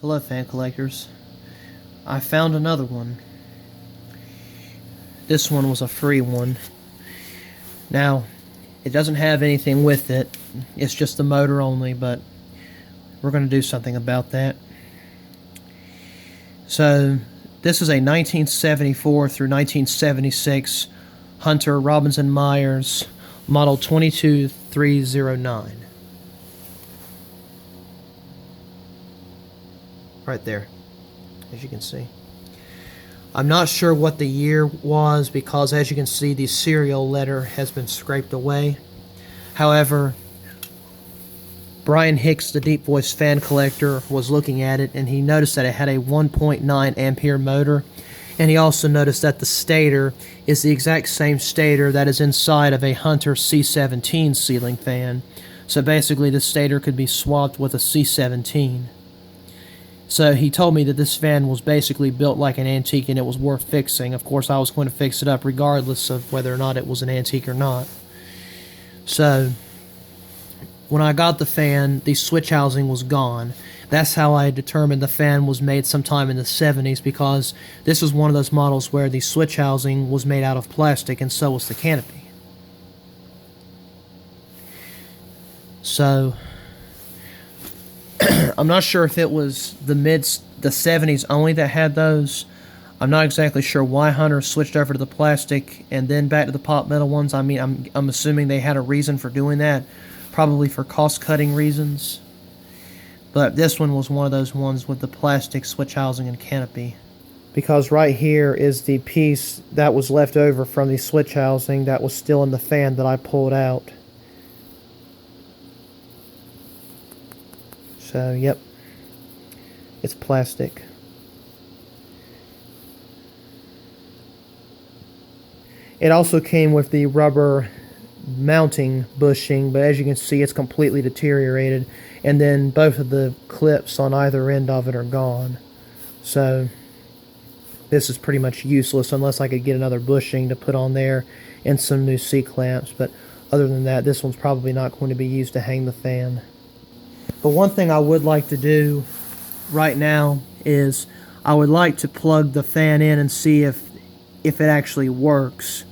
Hello, fan collectors. I found another one. This one was a free one. Now, it doesn't have anything with it. It's just the motor only, but we're going to do something about that. So, this is a 1974 through 1976 Hunter Robinson Myers Model 22309. Right there, as you can see. I'm not sure what the year was because, as you can see, the serial letter has been scraped away. However, Brian Hicks, the Deep Voice fan collector, was looking at it and he noticed that it had a 1.9 ampere motor, and he also noticed that the stator is the exact same stator that is inside of a Hunter C17 ceiling fan. So basically the stator could be swapped with a C17. So he told me that this fan was basically built like an antique and it was worth fixing. Of course, I was going to fix it up regardless of whether or not it was an antique or not. So, when I got the fan, the switch housing was gone. That's how I determined the fan was made sometime in the 70s, because this was one of those models where the switch housing was made out of plastic and so was the canopy. So, I'm not sure if it was the 70s only that had those. I'm not exactly sure why Hunter switched over to the plastic and then back to the pot metal ones. I mean, I'm assuming they had a reason for doing that, probably for cost-cutting reasons. But this one was one of those ones with the plastic switch housing and canopy. Because right here is the piece that was left over from the switch housing that was still in the fan that I pulled out. So, yep, it's plastic. It also came with the rubber mounting bushing, but as you can see, it's completely deteriorated, and then both of the clips on either end of it are gone. So, this is pretty much useless unless I could get another bushing to put on there and some new C-clamps, but other than that, this one's probably not going to be used to hang the fan. But one thing I would like to do right now is I would like to plug the fan in and see if it actually works,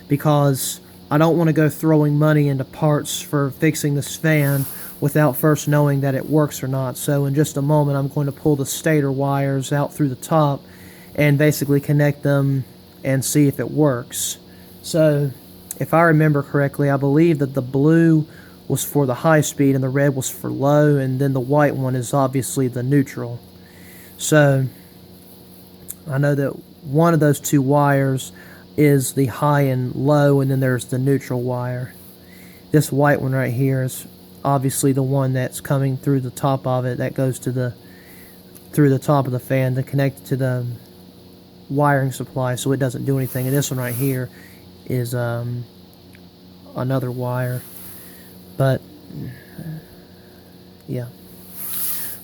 because I don't want to go throwing money into parts for fixing this fan without first knowing that it works or not. So in just a moment I'm going to pull the stator wires out through the top and basically connect them and see if it works. So if I remember correctly, I believe that the blue was for the high speed and the red was for low, and then the white one is obviously the neutral. So I know that one of those two wires is the high and low, and then there's the neutral wire. This white one right here is obviously the one that's coming through the top of it, that goes to through the top of the fan to connect it to the wiring supply, so it doesn't do anything. And this one right here is another wire. But yeah,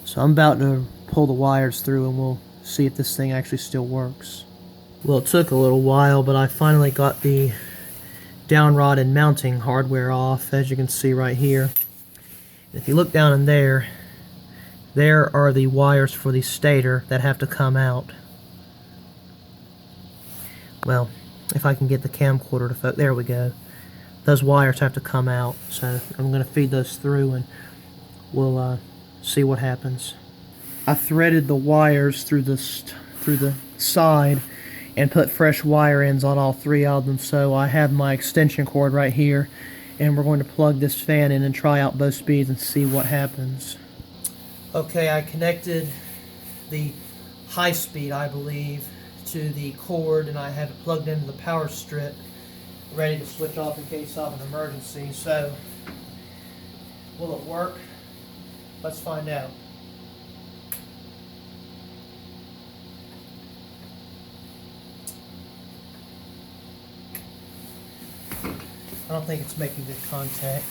so I'm about to pull the wires through and we'll see if this thing actually still works. Well, it took a little while, but I finally got the down rod and mounting hardware off, as you can see right here. If you look down in there are the wires for the stator that have to come out. Well, if I can get the camcorder to focus, there we go. Those wires have to come out, so I'm going to feed those through and we'll see what happens. I threaded the wires through the side and put fresh wire ends on all three of them, so I have my extension cord right here, and we're going to plug this fan in and try out both speeds and see what happens. Okay, I connected the high speed, I believe, to the cord, and I have it plugged into the power strip, ready to switch off in case of an emergency. So, will it work? Let's find out. I don't think it's making good contact.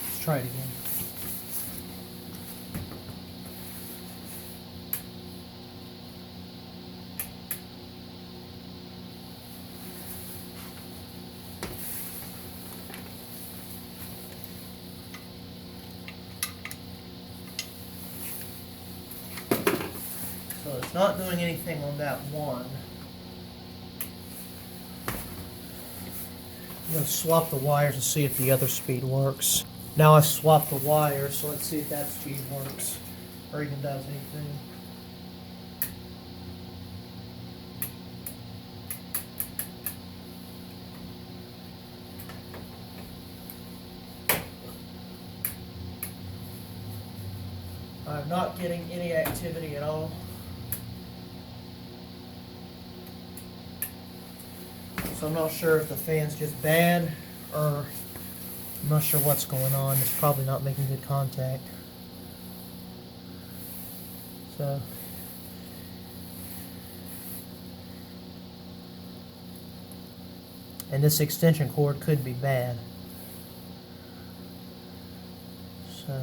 Let's try it again. Not doing anything on that one. I'm going to swap the wires and see if the other speed works. Now I swapped the wires, so let's see if that speed works or even does anything. I'm not getting any activity at all. So I'm not sure if the fan's just bad or I'm not sure what's going on. It's probably not making good contact. So and this extension cord could be bad. So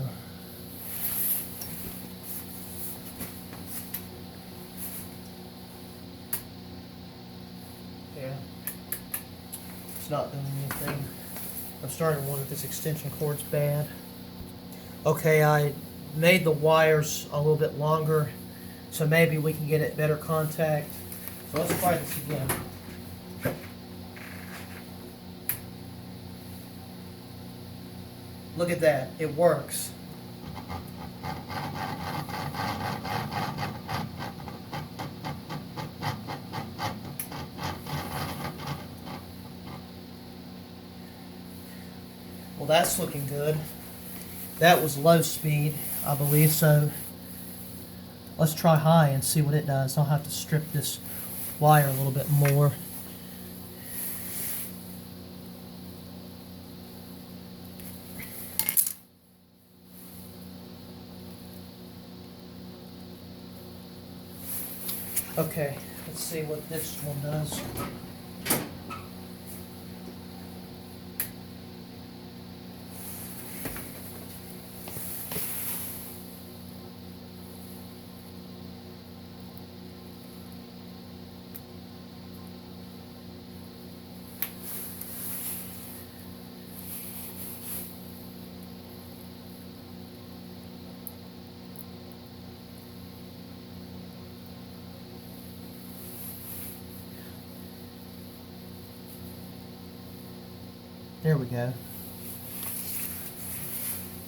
yeah, it's not doing anything. I'm starting to wonder if this extension cord's bad. Okay, I made the wires a little bit longer, so maybe we can get it better contact. So let's try this again. Look at that, it works. Well, that's looking good. That was low speed, I believe, so let's try high and see what it does. I'll have to strip this wire a little bit more. Okay, let's see what this one does. There we go.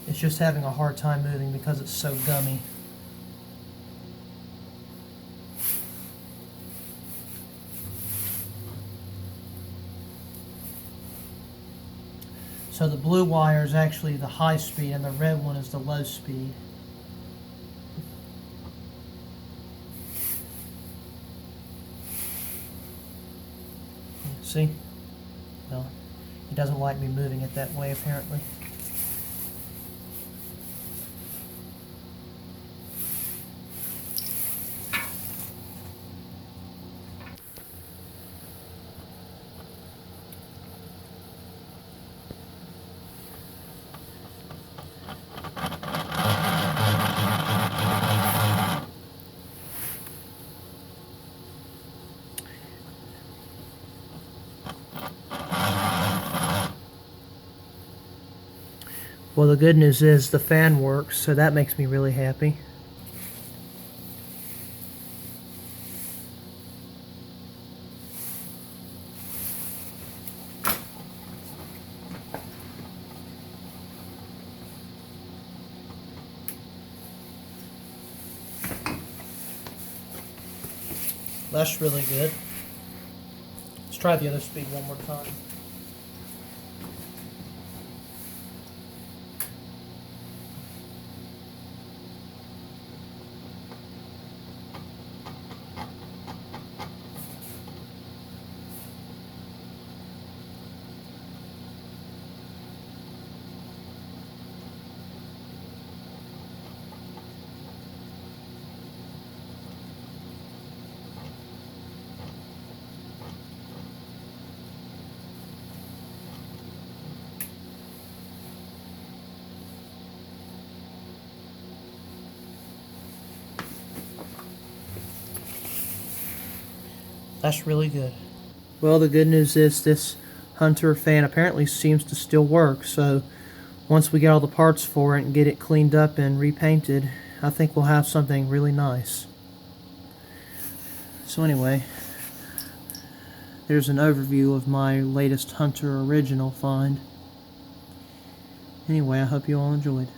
It's just having a hard time moving because it's so gummy. So the blue wire is actually the high speed and the red one is the low speed. See? Well, it doesn't like me moving it that way apparently. Well, the good news is the fan works, so that makes me really happy. That's really good. Let's try the other speed one more time. That's really good. Well, the good news is this Hunter fan apparently seems to still work, so once we get all the parts for it and get it cleaned up and repainted, I think we'll have something really nice. So anyway, there's an overview of my latest Hunter original find. Anyway, I hope you all enjoyed.